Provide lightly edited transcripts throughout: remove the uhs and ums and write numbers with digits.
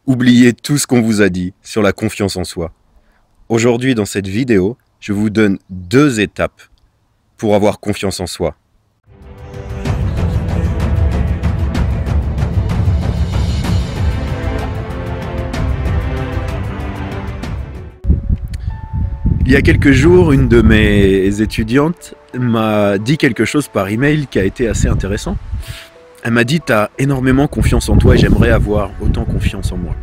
Oubliez tout ce qu'on vous a dit sur la confiance en soi. Aujourd'hui, dans cette vidéo, je vous donne 2 étapes pour avoir confiance en soi. Il y a quelques jours, une de mes étudiantes m'a dit quelque chose par email qui a été assez intéressant. Elle m'a dit « T'as énormément confiance en toi et j'aimerais avoir autant confiance en moi. »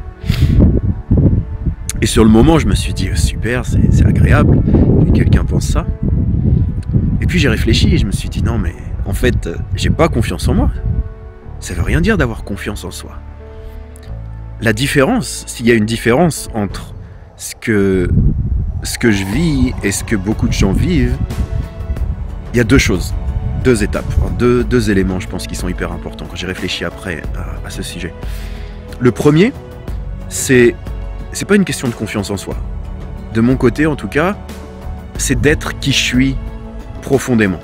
Et sur le moment, je me suis dit « Super, c'est agréable que quelqu'un pense ça. » Et puis j'ai réfléchi et je me suis dit « Non, mais en fait, j'ai pas confiance en moi. Ça veut rien dire d'avoir confiance en soi. » La différence, s'il y a une différence entre ce que je vis et ce que beaucoup de gens vivent, il y a 2 choses, 2 étapes, deux éléments, je pense, qui sont hyper importants quand j'ai réfléchi après à ce sujet. Le premier, c'est pas une question de confiance en soi. De mon côté, en tout cas, c'est d'être qui je suis profondément.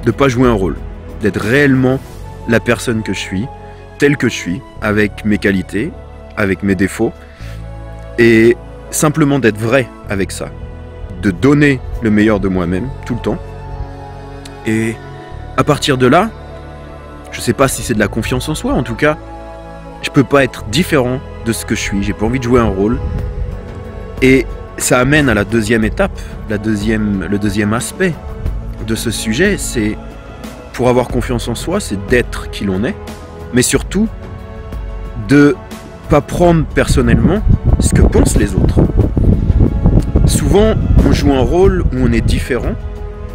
De pas jouer un rôle, d'être réellement la personne que je suis, telle que je suis, avec mes qualités, avec mes défauts, et simplement d'être vrai avec ça, de donner le meilleur de moi-même tout le temps. Et à partir de là, je sais pas si c'est de la confiance en soi, en tout cas, je peux pas être différent de ce que je suis, j'ai pas envie de jouer un rôle. Et ça amène à la deuxième étape, le deuxième aspect de ce sujet, c'est pour avoir confiance en soi, c'est d'être qui l'on est, mais surtout de pas prendre personnellement ce que pensent les autres. Souvent, on joue un rôle où on est différent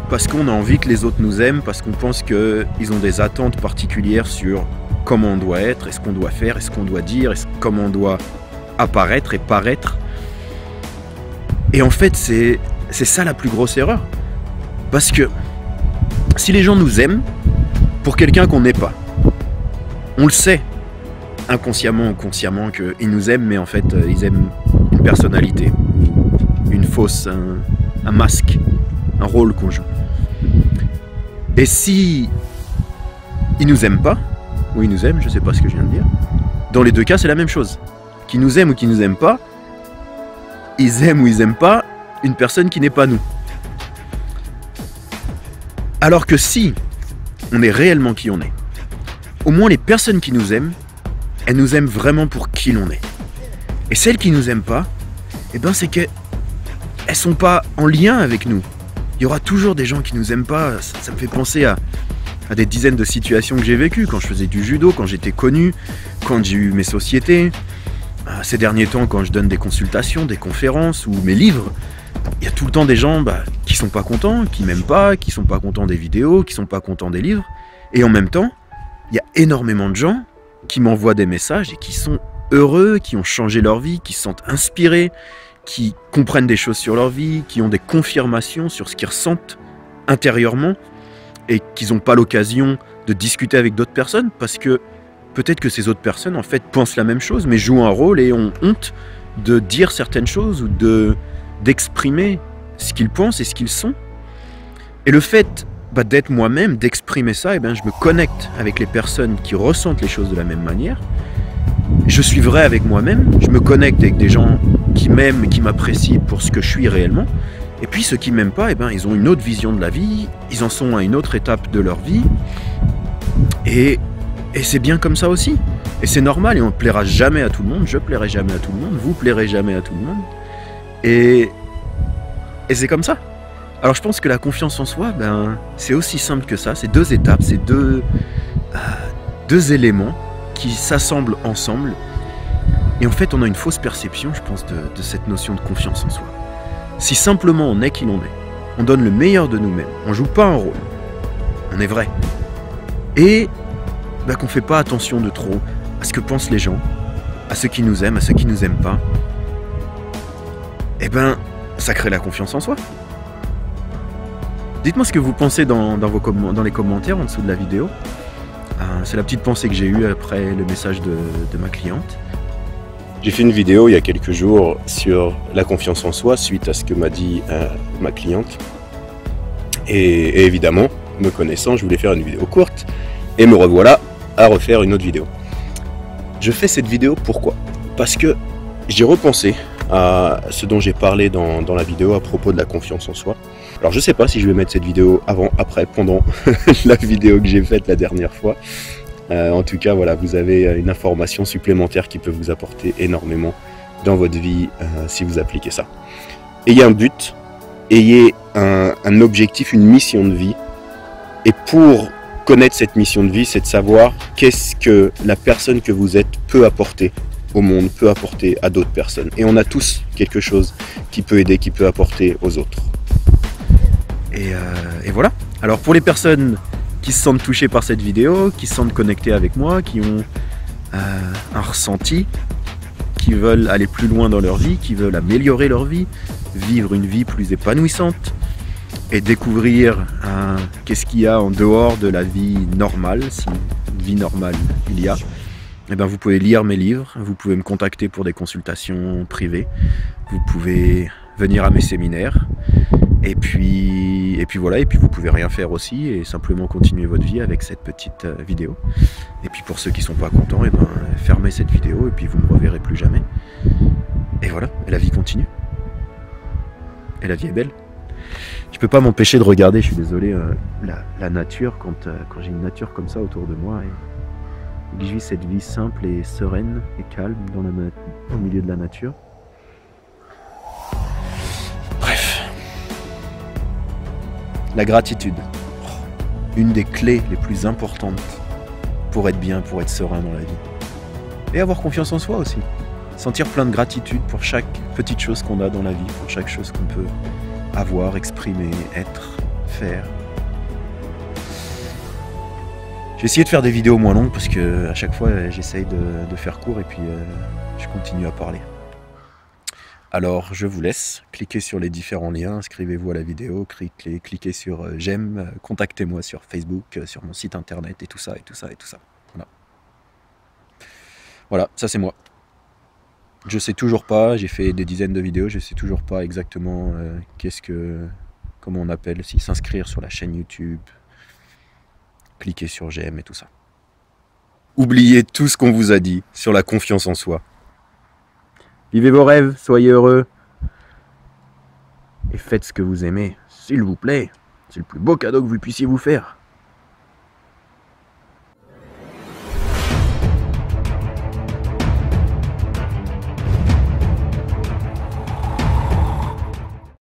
parce qu'on a envie que les autres nous aiment, parce qu'on pense qu'ils ont des attentes particulières sur comment on doit être, est-ce qu'on doit faire, est-ce qu'on doit dire, comment on doit apparaître et paraître. Et en fait, c'est ça la plus grosse erreur. Parce que si les gens nous aiment pour quelqu'un qu'on n'est pas, on le sait, inconsciemment ou consciemment, qu'ils nous aiment, mais en fait, ils aiment une personnalité, une fausse, un masque, un rôle qu'on joue. Et si ils nous aiment pas, ou ils nous aiment, je sais pas ce que je viens de dire, dans les 2 cas, c'est la même chose. Qu'ils nous aiment ou qu'ils nous aiment pas, ils aiment ou ils aiment pas une personne qui n'est pas nous. Alors que si on est réellement qui on est, au moins les personnes qui nous aiment, elles nous aiment vraiment pour qui l'on est. Et celles qui nous aiment pas, eh ben c'est qu'elles sont pas en lien avec nous. Il y aura toujours des gens qui nous aiment pas. Ça me fait penser à des dizaines de situations que j'ai vécues quand je faisais du judo, quand j'étais connu, quand j'ai eu mes sociétés. Ces derniers temps, quand je donne des consultations, des conférences ou mes livres, il y a tout le temps des gens qui sont pas contents, qui m'aiment pas, qui sont pas contents des vidéos, qui sont pas contents des livres. Et en même temps, il y a énormément de gens qui m'envoient des messages et qui sont heureux, qui ont changé leur vie, qui se sentent inspirés, qui comprennent des choses sur leur vie, qui ont des confirmations sur ce qu'ils ressentent intérieurement et qu'ils n'ont pas l'occasion de discuter avec d'autres personnes parce que peut-être que ces autres personnes en fait pensent la même chose mais jouent un rôle et ont honte de dire certaines choses ou d'exprimer ce qu'ils pensent et ce qu'ils sont. Et le fait d'être moi-même, d'exprimer ça, je me connecte avec les personnes qui ressentent les choses de la même manière. Je suis vrai avec moi-même, je me connecte avec des gens qui m'aiment et qui m'apprécient pour ce que je suis réellement. Et puis ceux qui m'aiment pas, ils ont une autre vision de la vie, ils en sont à une autre étape de leur vie. Et c'est bien comme ça aussi. Et c'est normal et on ne plaira jamais à tout le monde, je plairai jamais à tout le monde, vous plairez jamais à tout le monde. Et c'est comme ça. Alors je pense que la confiance en soi, c'est aussi simple que ça, c'est 2 étapes, c'est deux éléments qui s'assemblent ensemble. Et en fait, on a une fausse perception, je pense, de cette notion de confiance en soi. Si simplement on est qui l'on est, on donne le meilleur de nous-mêmes, on ne joue pas un rôle, on est vrai. Et qu'on ne fait pas attention de trop à ce que pensent les gens, à ceux qui nous aiment, à ceux qui ne nous aiment pas, ça crée la confiance en soi. Dites-moi ce que vous pensez dans les commentaires en dessous de la vidéo. C'est la petite pensée que j'ai eue après le message de ma cliente. J'ai fait une vidéo il y a quelques jours sur la confiance en soi suite à ce que m'a dit ma cliente. Et évidemment, me connaissant, je voulais faire une vidéo courte et me revoilà à refaire une autre vidéo. Je fais cette vidéo pourquoi? Parce que j'ai repensé à ce dont j'ai parlé dans la vidéo à propos de la confiance en soi. Alors je sais pas si je vais mettre cette vidéo avant, après, pendant la vidéo que j'ai faite la dernière fois. En tout cas, voilà, vous avez une information supplémentaire qui peut vous apporter énormément dans votre vie si vous appliquez ça. Ayez un but, ayez un objectif, une mission de vie. Et pour connaître cette mission de vie, c'est de savoir qu'est-ce que la personne que vous êtes peut apporter au monde, peut apporter à d'autres personnes. Et on a tous quelque chose qui peut aider, qui peut apporter aux autres. Et voilà. Alors pour les personnes qui se sentent touchées par cette vidéo, qui se sentent connectées avec moi, qui ont un ressenti, qui veulent aller plus loin dans leur vie, qui veulent améliorer leur vie, vivre une vie plus épanouissante et découvrir qu'est-ce qu'il y a en dehors de la vie normale, si vie normale il y a, eh bien vous pouvez lire mes livres, vous pouvez me contacter pour des consultations privées, vous pouvez venir à mes séminaires, et puis voilà, et puis vous pouvez rien faire aussi et simplement continuer votre vie avec cette petite vidéo. Et puis pour ceux qui sont pas contents, eh ben, fermez cette vidéo et puis vous me reverrez plus jamais. Et voilà, et la vie continue. Et la vie est belle. Je peux pas m'empêcher de regarder, je suis désolé, la nature, quand j'ai une nature comme ça autour de moi et que je vis cette vie simple et sereine et calme au milieu de la nature. Bref. La gratitude. Une des clés les plus importantes pour être bien, pour être serein dans la vie. Et avoir confiance en soi aussi. Sentir plein de gratitude pour chaque petite chose qu'on a dans la vie, pour chaque chose qu'on peut avoir, exprimer, être, faire. J'ai essayé de faire des vidéos moins longues parce que à chaque fois j'essaye de faire court et puis je continue à parler. Alors je vous laisse, cliquez sur les différents liens, inscrivez-vous à la vidéo, cliquez sur j'aime, contactez-moi sur Facebook, sur mon site internet et tout ça, et tout ça, et tout ça. Voilà, voilà, ça c'est moi. Je sais toujours pas, j'ai fait des dizaines de vidéos, je sais toujours pas exactement comment on appelle, si s'inscrire sur la chaîne YouTube, cliquer sur j'aime et tout ça. Oubliez tout ce qu'on vous a dit sur la confiance en soi. Vivez vos rêves, soyez heureux. Et faites ce que vous aimez, s'il vous plaît. C'est le plus beau cadeau que vous puissiez vous faire.